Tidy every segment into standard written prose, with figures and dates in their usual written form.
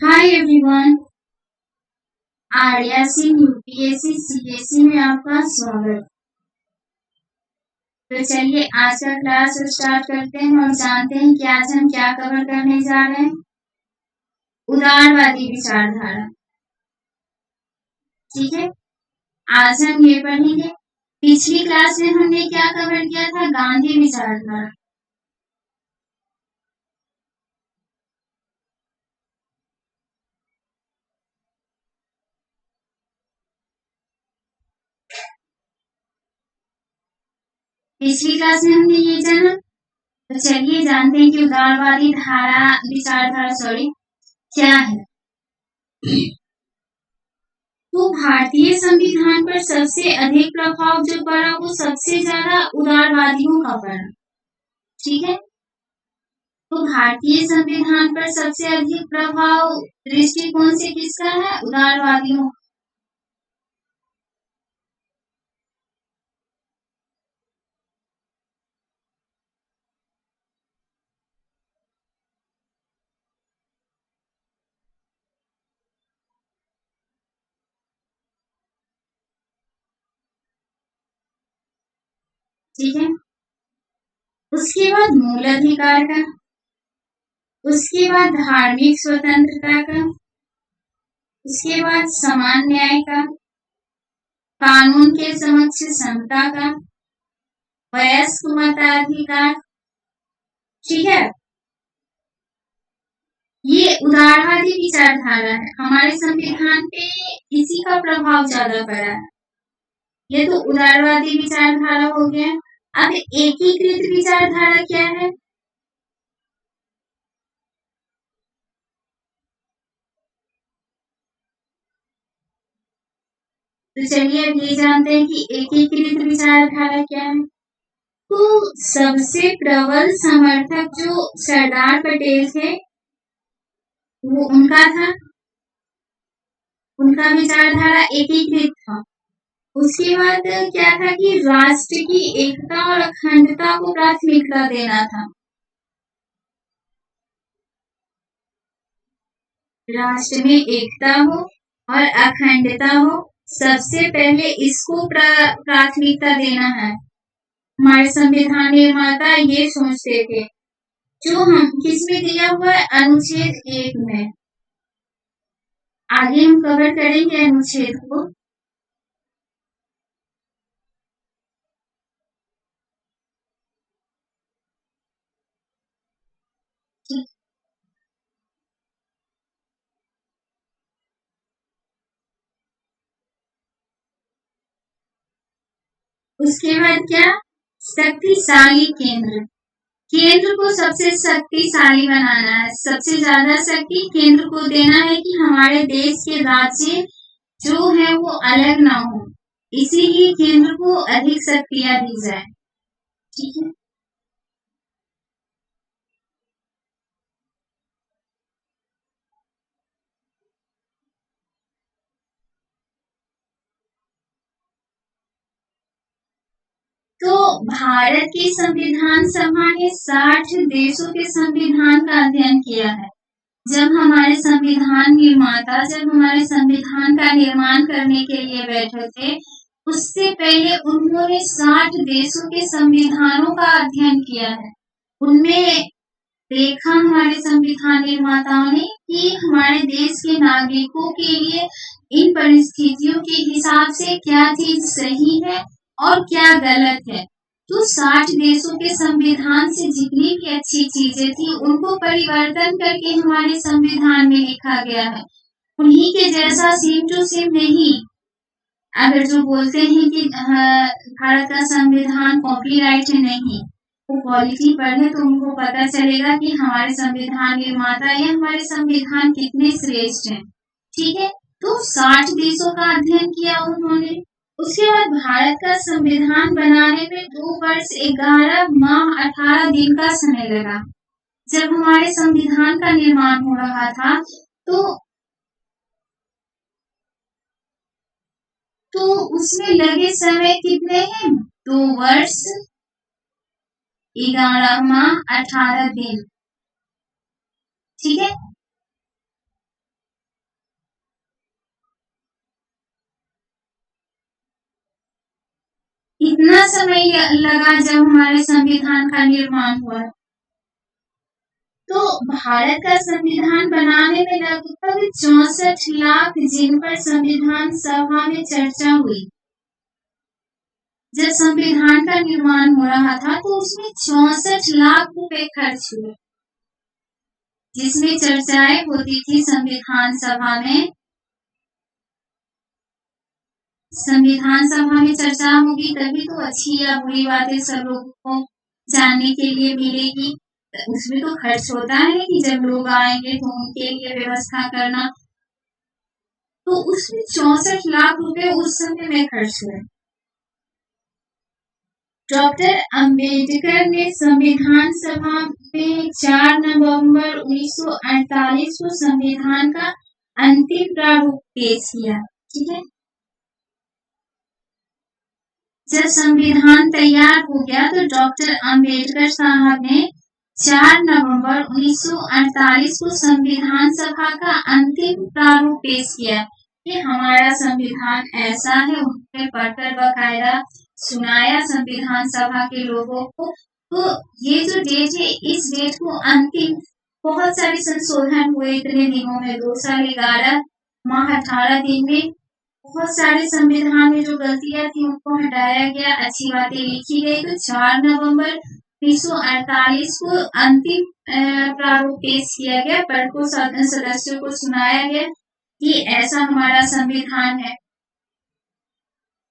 Hi everyone, Arya Singh UPSC CSC में आपका स्वागत। तो चलिए आज का क्लास स्टार्ट करते हैं और जानते हैं कि आज हम क्या कवर करने जा रहे हैं। उदारवादी विचारधारा। ठीक है, आज हम ये पढ़ेंगे। पिछली क्लास में हमने क्या कवर किया था? गांधी विचारधारा। पिछली क्लास में हमने ये जाना। तो चलिए जानते हैं कि उदारवादी विचारधारा क्या है। तो भारतीय संविधान पर सबसे अधिक प्रभाव जो पड़ा वो सबसे ज्यादा उदारवादियों का पड़ा। ठीक है, तो भारतीय संविधान पर सबसे अधिक प्रभाव दृष्टिकोण से किसका है? उदारवादियों। ठीक है, उसके बाद मूल अधिकार का, उसके बाद धार्मिक स्वतंत्रता का, उसके बाद समान न्याय का, कानून के समक्ष समता का, वयस्क मताधिकार। ठीक है, ये उदारवादी विचारधारा है। हमारे संविधान पे इसी का प्रभाव ज्यादा पड़ा है। ये तो उदारवादी विचारधारा हो गया। अब एकीकृत विचारधारा क्या है? तो चलिए अब ये जानते हैं कि एकीकृत विचारधारा क्या है। तो सबसे प्रबल समर्थक जो सरदार पटेल थे वो उनका था, उनका विचारधारा एकीकृत था। उसके बाद क्या था कि राष्ट्र की एकता और अखंडता को प्राथमिकता देना था। राष्ट्र में एकता हो और अखंडता हो, सबसे पहले इसको प्राथमिकता देना है। हमारे संविधान निर्माता ये सोचते थे, जो हम किसमें दिया हुआ है? अनुच्छेद 1 में। आगे हम कवर करेंगे अनुच्छेद को। उसके बाद क्या? शक्तिशाली केंद्र। केंद्र को सबसे शक्तिशाली बनाना है, सबसे ज्यादा शक्ति केंद्र को देना है कि हमारे देश के राज्य जो है वो अलग ना हो, इसीलिए केंद्र को अधिक शक्तियां दी जाए। ठीक है, तो भारत की संविधान सभा ने 60 देशों के संविधान का अध्ययन किया है। जब हमारे संविधान निर्माता जब हमारे संविधान का निर्माण करने के लिए बैठे थे, उससे पहले उन्होंने 60 देशों के संविधानों का अध्ययन किया है। उनमें देखा हमारे संविधान निर्माताओं ने कि हमारे देश के नागरिकों के लिए इन परिस्थितियों के हिसाब से क्या चीज सही है और क्या गलत है। तो 60 देशों के संविधान से जितनी भी अच्छी चीजें थी उनको परिवर्तन करके हमारे संविधान में लिखा गया है। उन्हीं के जैसा सेम टू सेम नहीं। अगर जो बोलते हैं कि भारत का संविधान कॉपीराइट है, नहीं, वो क्वालिटी पढ़े तो उनको पता चलेगा कि हमारे संविधान निर्माता या हमारे संविधान कितने श्रेष्ठ हैं। ठीक है, तो 60 देशों का अध्ययन किया उन्होंने। उसके बाद भारत का संविधान बनाने में 2 वर्ष 11 माह 18 दिन का समय लगा। जब हमारे संविधान का निर्माण हो रहा था तो उसमें लगे समय कितने हैं? 2 वर्ष 11 माह 18 दिन। ठीक है, इतना समय लगा जब हमारे संविधान का निर्माण हुआ। तो भारत का संविधान बनाने में लगभग 64 लाख जिन पर संविधान सभा में चर्चा हुई। जब संविधान का निर्माण हो रहा था तो उसमें 64 लाख रुपए खर्च हुए, जिसमें चर्चाएं होती थी संविधान सभा में। संविधान सभा में चर्चा होगी तभी तो अच्छी या बुरी बातें सब लोगों को जानने के लिए मिलेगी। उसमें तो खर्च होता है कि जब लोग आएंगे तो उनके लिए व्यवस्था करना, तो उसमें 64 लाख रुपए उस समय में खर्च हुए। डॉक्टर अंबेडकर ने संविधान सभा में 4 नवंबर 1948 को संविधान का अंतिम प्रारूप पेश किया। ठीक है, जब संविधान तैयार हो गया तो डॉक्टर अंबेडकर साहब ने 4 नवंबर 1948 को संविधान सभा का अंतिम प्रारूप पेश किया कि हमारा संविधान ऐसा है। उन्होंने पढ़कर बकायदा सुनाया संविधान सभा के लोगों को। तो ये जो डेट है, इस डेट को अंतिम, बहुत सारे संशोधन हुए इतने दिनों में, 2 साल 11 माह 18 दिन में बहुत सारे संविधान में जो गलतियां थी उनको हटाया गया, अच्छी बातें लिखी गई। तो 4 नवंबर 1948 को अंतिम प्रारूप पेश किया गया, पद को सदस्यों को सुनाया गया कि ऐसा हमारा संविधान है।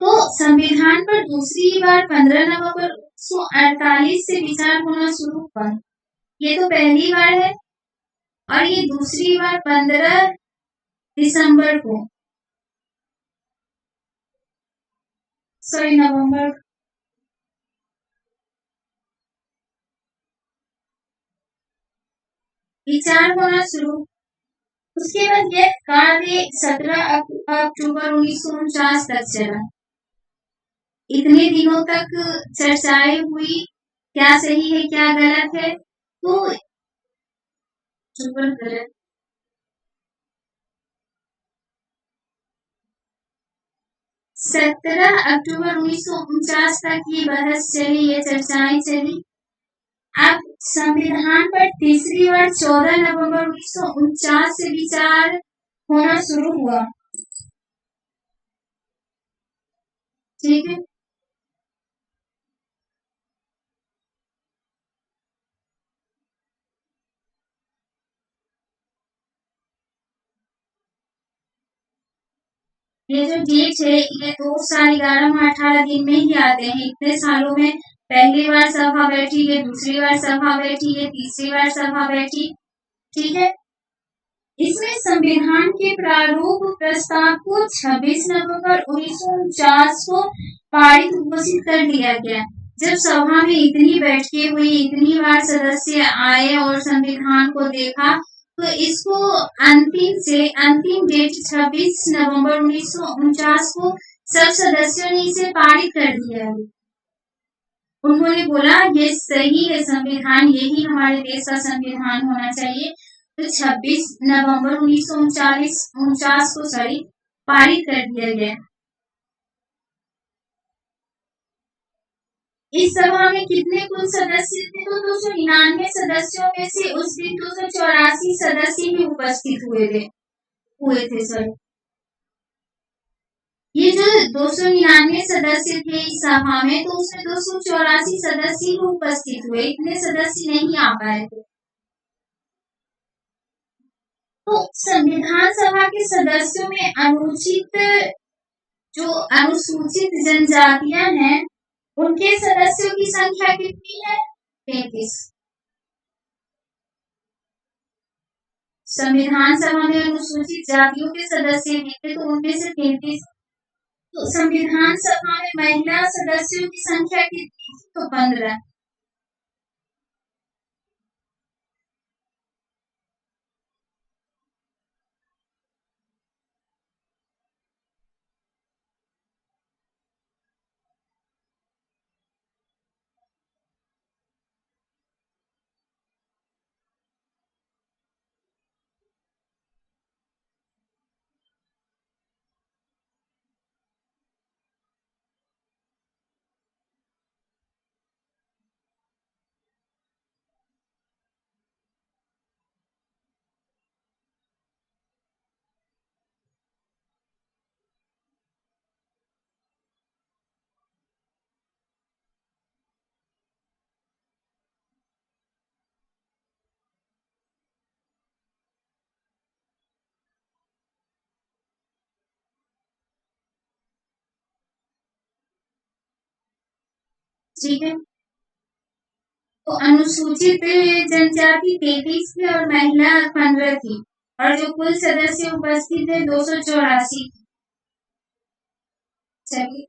तो संविधान पर दूसरी बार 15 नवंबर 1948 से विचार होना शुरू हुआ। ये तो पहली बार है, और ये दूसरी बार 15 दिसंबर को, नवंबर, विचार होना शुरू। उसके बाद यह कार्य 17 अक्टूबर 1949 तक चला। इतने दिनों तक चर्चाएं हुई, क्या सही है क्या गलत है। तो 17 अक्टूबर 1949 तक ये बहस चली, ये चर्चाएं चली। अब संविधान पर तीसरी बार 14 नवंबर 1949 से विचार होना शुरू हुआ। ठीक है, ये जो डेट है ये 2 साल 11 माह 18 दिन में ही आते हैं। इतने सालों में पहली बार सभा बैठी, ये दूसरी बार सभा बैठी, ये तीसरी बार सभा बैठी। ठीक है, इसमें संविधान के प्रारूप प्रस्ताव को 26 नवंबर 1949 को पारित घोषित कर दिया गया। जब सभा में इतनी बैठकें हुई, इतनी बार सदस्य आए और संविधान को देखा, तो इसको अंतिम डेट 26 नवंबर 1949 को सब सदस्यों ने इसे पारित कर दिया। उन्होंने बोला ये सही है संविधान, यही हमारे देश का संविधान होना चाहिए। तो 26 नवंबर 1949 को पारित कर दिया गया। इस सभा में कितने कुल सदस्य थे? तो 299 सदस्यों में से उस दिन 284 सदस्य ही उपस्थित हुए थे सर। ये जो 299 सदस्य थे इस सभा में, तो उसमें 284 सदस्य ही उपस्थित हुए, इतने सदस्य नहीं आ पाए थे। तो संविधान सभा के सदस्यों में अनुसूचित जनजातियां हैं, उनके सदस्यों की संख्या कितनी है? 33। संविधान सभा में अनुसूचित जातियों के सदस्य थे तो उनमें से 33। तो संविधान सभा में महिला सदस्यों की संख्या कितनी? तो 15। ठीक है। तो अनुसूचित जनजाति 33 थी और महिला 15 थी, और जो कुल सदस्य उपस्थित थे 284। चलिए,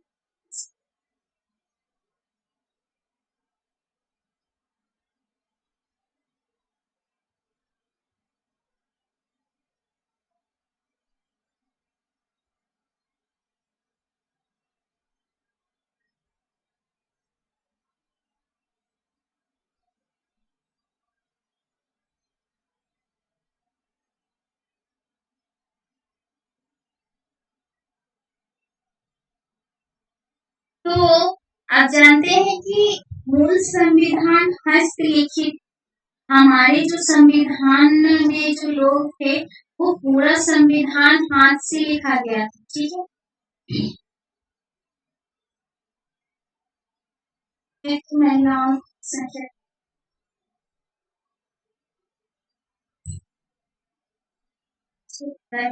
तो आप जानते हैं कि मूल संविधान हस्तलिखित, हमारे जो संविधान में जो लोग थे वो पूरा संविधान हाथ से लिखा गया था, ठीक है। महिलाओं की संख्या, ठीक है।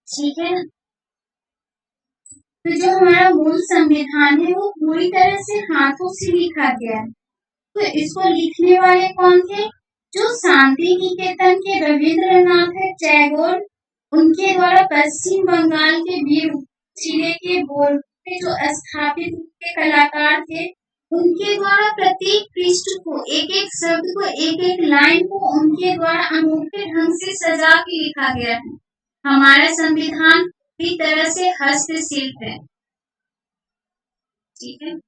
ठीक है। तो जो हमारा मूल संविधान है वो पूरी तरह से हाथों से लिखा गया है। तो इसको लिखने वाले कौन थे? जो शांति निकेतन के रविंद्रनाथ टैगोर, उनके द्वारा पश्चिम बंगाल के वीर जिले के बोर्ड में जो स्थापित के कलाकार थे, उनके द्वारा प्रत्येक पृष्ठ को, एक एक शब्द को, एक एक लाइन को उनके द्वारा अनोखे ढंग से सजा के लिखा गया है। हमारा संविधान पूरी तरह से हस्तशिल्प है। ठीक है।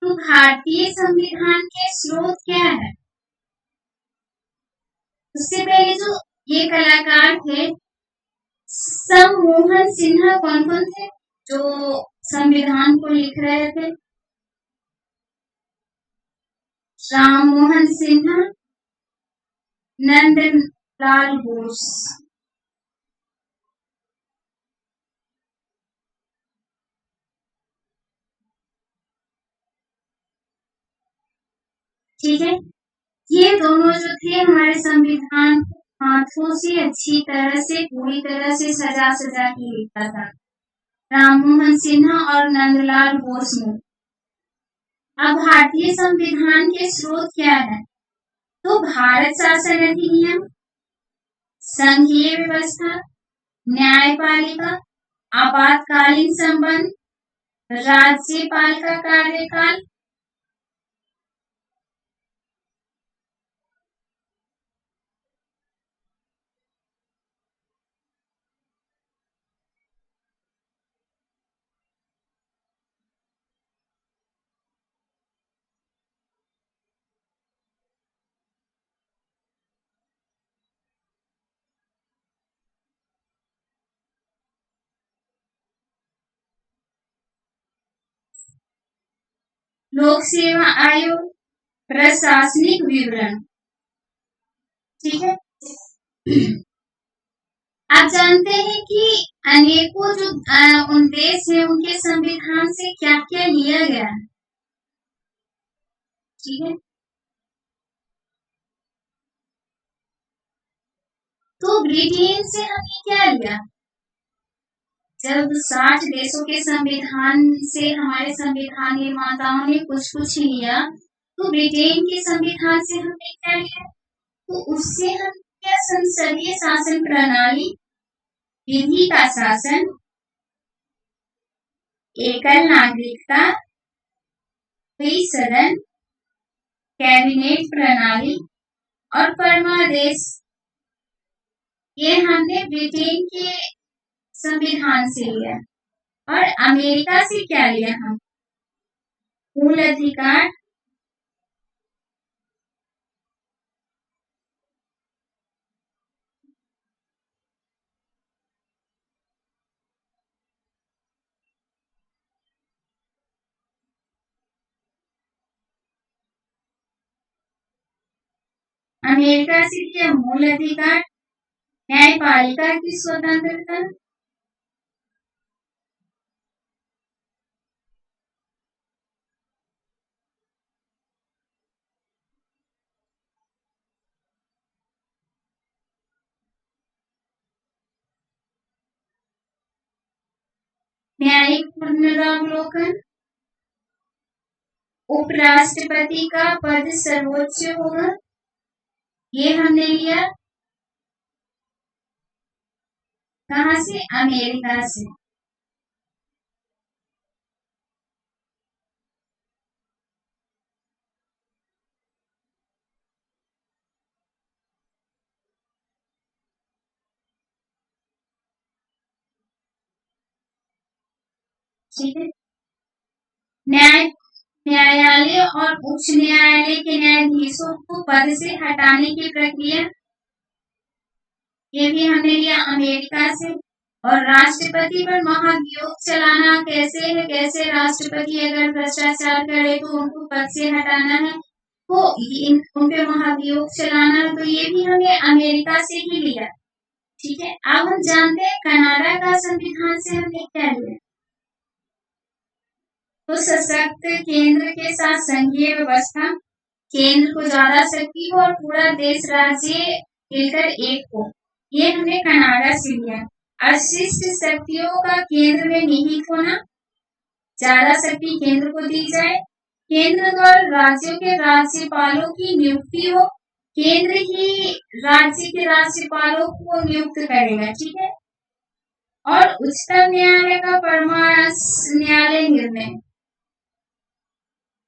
तो भारतीय संविधान के स्रोत क्या है? उससे पहले जो ये कलाकार थे, सममोहन सिन्हा कौन कौन थे जो संविधान को लिख रहे थे? राम मोहन सिन्हा, नंदलाल बोस। ठीक है। ये दोनों जो थे हमारे संविधान हाथों से अच्छी तरह से, पूरी तरह से सजा सजा के लिखा था, राम मोहन सिन्हा और नंदलाल बोस ने। अब भारतीय संविधान के स्रोत क्या है? तो भारत शासन अधिनियम, संघीय व्यवस्था, न्यायपालिका, आपातकालीन संबंध, राज्यपाल का कार्यकाल। लोक सेवा आयोग, प्रशासनिक विवरण। ठीक है। आप जानते हैं कि अनेकों जो उन देश है, उनके संविधान से क्या क्या लिया गया है। ठीक है। तो ब्रिटेन से हमने क्या लिया? जब 60 देशों के संविधान से हमारे संविधान निर्माताओं ने कुछ कुछ लिया, तो ब्रिटेन के संविधान से हमने क्या लिया? तो उससे हम क्या, संसदीय शासन प्रणाली, विधि का शासन, एकल नागरिकता, सदन, कैबिनेट प्रणाली और परमादेश, ये हमने ब्रिटेन के संविधान से लिया। और अमेरिका से क्या लिया हम? मूल अधिकार, अमेरिका से लिया मूल अधिकार, न्यायपालिका की स्वतंत्रता, न्यायिक पुनरावलोकन, उपराष्ट्रपति का पद सर्वोच्च होगा, ये हमने लिया। कहाँ से? अमेरिका से। ठीक है। न्यायालय और उच्च न्यायालय के न्यायाधीशों को पद से हटाने की प्रक्रिया, ये भी हमने लिया अमेरिका से। और राष्ट्रपति पर महाभियोग चलाना कैसे है, कैसे राष्ट्रपति अगर भ्रष्टाचार करे तो उनको पद से हटाना है, तो उन पे महाभियोग चलाना, तो ये भी हमने अमेरिका से ही लिया। ठीक है, अब हम जानते हैं कनाडा का संविधान से हमने क्या लिया। तो सशक्त केंद्र के साथ संघीय व्यवस्था, केंद्र को ज्यादा शक्ति हो और पूरा देश राज्य मिलकर एक हो, ये हमने कनाडा से लिया। अशिष्ट शक्तियों का केंद्र में निहित होना, ज्यादा शक्ति केंद्र को दी जाए, केंद्र द्वारा राज्यों के राज्यपालों की नियुक्ति हो, केंद्र ही राज्य के राज्यपालों को नियुक्त करेगा। ठीक है, और उच्चतम न्यायालय का परामर्श न्यायालय निर्णय,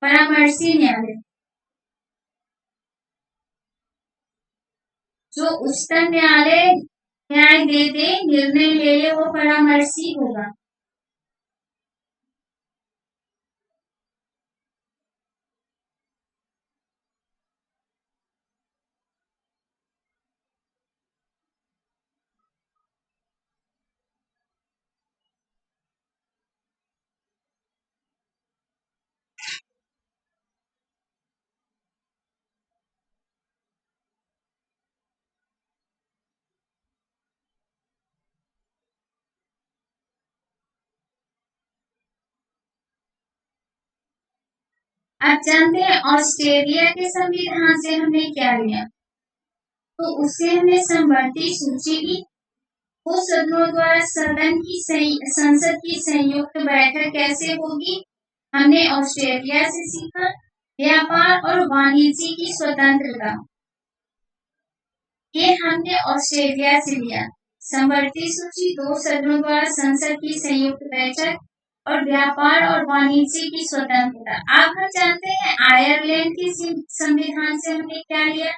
परामर्शी न्यायालय, जो उच्चतम न्यायालय न्याय दे दे, निर्णय ले ले, वो परामर्शी होगा। अब जानते हैं ऑस्ट्रेलिया के संविधान से हमने क्या लिया। तो उससे हमने समवर्ती सूची ली, वो सदनों द्वारा संसद की संयुक्त बैठक कैसे होगी, हमने ऑस्ट्रेलिया से सीखा। व्यापार और वाणिज्य की स्वतंत्रता, ये हमने ऑस्ट्रेलिया से लिया। समवर्ती सूची, दो सदनों द्वारा संसद की संयुक्त बैठक, और व्यापार और वाणिज्य की स्वतंत्रता। अब हम जानते हैं आयरलैंड के संविधान से हमने क्या लिया।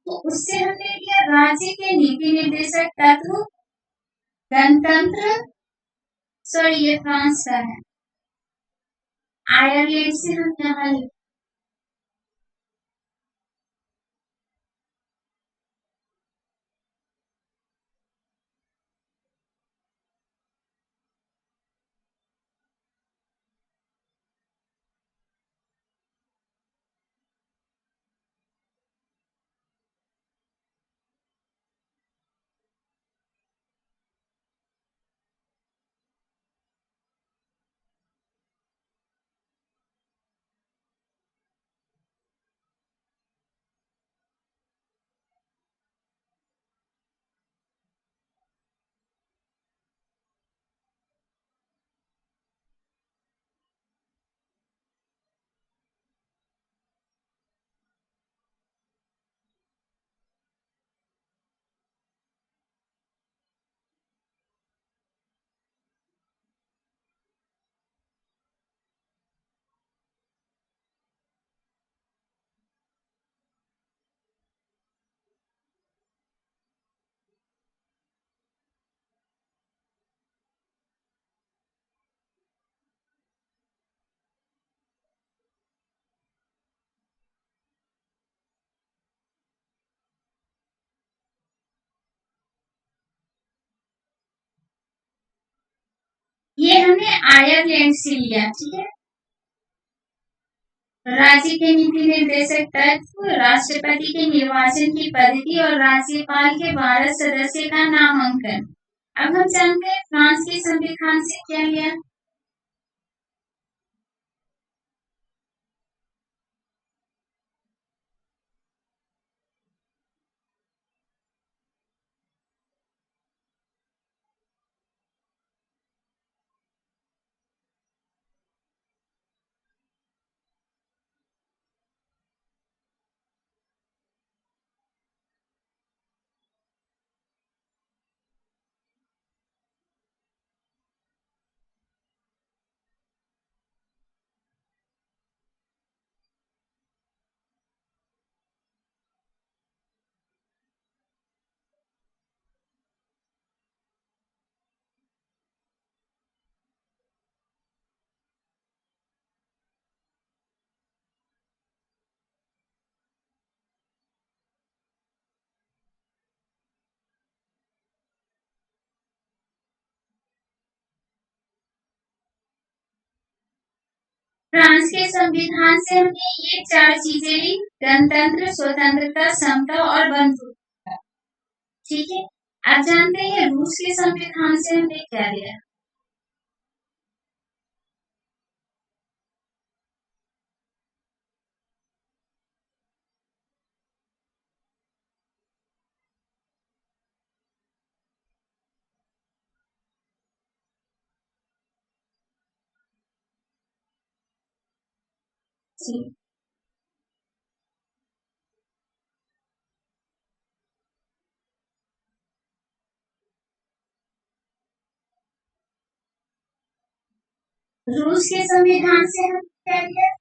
तो उससे हमने लिया राज्य के नीति निर्देशक तत्व, गणतंत्र, सॉरी ये फ्रांस का है, आयरलैंड से हम यहाँ लिया। ये हमने आयरलैंड से लिया। ठीक है, राज्य के नीति निर्देशक तत्व, राष्ट्रपति के निर्वाचन की पद्धति और राज्यपाल के 12 सदस्य का नामांकन। अब हम जानते हैं फ्रांस के संविधान से क्या लिया। फ्रांस के संविधान से हमने ये 4 चीजें ली: गणतंत्र, स्वतंत्रता, समता और बंधुत्व। ठीक है, आप जानते हैं रूस के संविधान से हमने क्या लिया? जी, रूस के संविधान से हमने क्या लिया?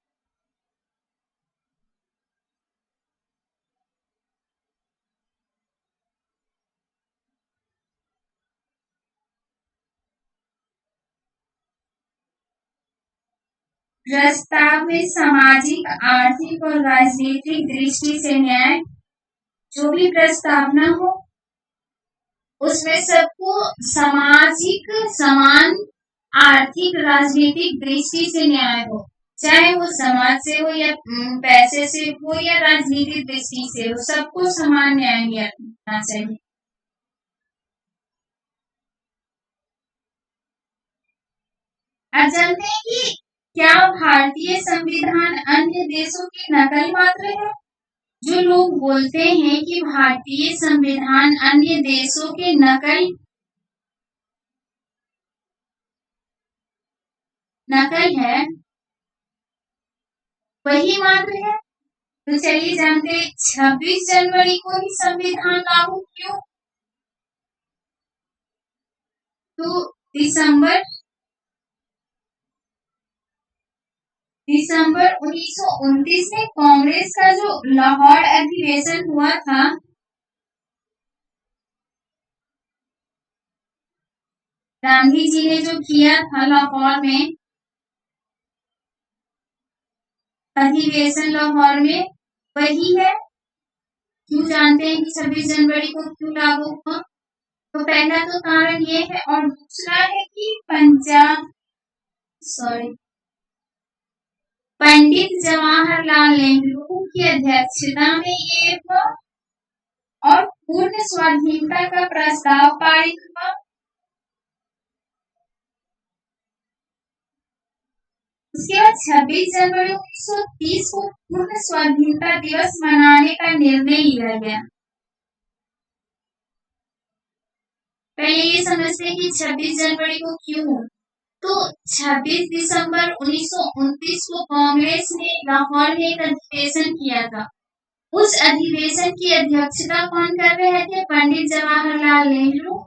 प्रस्ताव में सामाजिक, आर्थिक और राजनीतिक दृष्टि से न्याय। जो भी प्रस्तावना हो उसमें सबको सामाजिक, समान, आर्थिक, राजनीतिक दृष्टि से न्याय हो, चाहे वो समाज से हो या पैसे से हो या राजनीतिक दृष्टि से हो, सबको समान न्याय मिलना चाहिए। आप जानते हैं कि क्या भारतीय संविधान अन्य देशों की नकल मात्र है? जो लोग बोलते हैं कि भारतीय संविधान अन्य देशों के नकल है, वही मात्र है। तो चलिए जानते हैं 26 जनवरी को ही संविधान लागू क्यों? तो दिसंबर 1929 में कांग्रेस का जो लाहौर अधिवेशन हुआ था, गांधी जी ने जो किया था लाहौर में अधिवेशन, लाहौर में, वही है। क्यों जानते हैं कि 26 जनवरी को क्यों लागू हुआ? तो पहला तो कारण ये है, और दूसरा है कि पंडित जवाहरलाल नेहरू की अध्यक्षता में ये हुआ और पूर्ण स्वाधीनता का प्रस्ताव पारित हुआ। उसके बाद 26 जनवरी 1930 को पूर्ण स्वाधीनता दिवस मनाने का निर्णय लिया गया। पहले ये समझते हैं कि 26 जनवरी को क्यों। तो 26 दिसंबर 1929 को कांग्रेस ने लाहौर में एक अधिवेशन किया था। उस अधिवेशन की अध्यक्षता कौन कर रहे थे? पंडित जवाहरलाल नेहरू।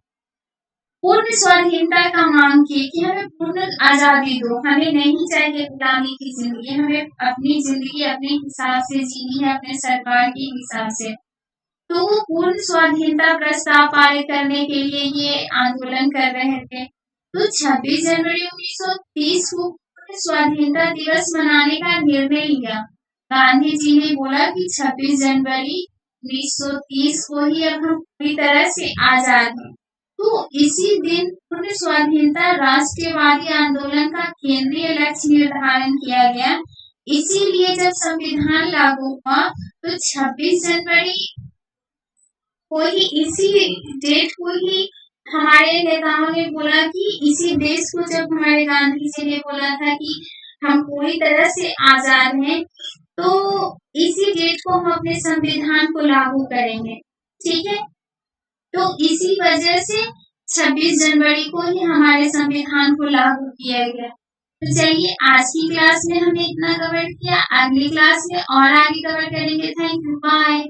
पूर्ण स्वाधीनता का मांग की कि हमें पूर्ण आजादी दो, हमें नहीं चाहिए गुलामी की जिंदगी, हमें अपनी जिंदगी अपने हिसाब से जीनी है, अपने सरकार के हिसाब से। तो वो पूर्ण स्वाधीनता प्रस्ताव पारित करने के लिए ये आंदोलन कर रहे थे। तो 26 जनवरी 1930 को पूर्ण स्वाधीनता दिवस मनाने का निर्णय लिया। गांधी जी ने बोला कि 26 जनवरी 1930 को ही अब हम पूरी तरह से आजाद हैं। तो इसी दिन पूर्ण स्वाधीनता राष्ट्रवादी आंदोलन का केंद्रीय लक्ष्य निर्धारण किया गया। इसीलिए जब संविधान लागू हुआ तो 26 जनवरी को ही, इसी डेट को ही हमारे नेताओं ने बोला कि इसी देश को, जब हमारे गांधी जी ने बोला था कि हम पूरी तरह से आजाद हैं, तो इसी डेट को हम अपने संविधान को लागू करेंगे। ठीक है, तो इसी वजह से 26 जनवरी को ही हमारे संविधान को लागू किया गया। तो चलिए आज की क्लास में हमने इतना कवर किया, अगली क्लास में और आगे कवर करेंगे। Thank you, bye.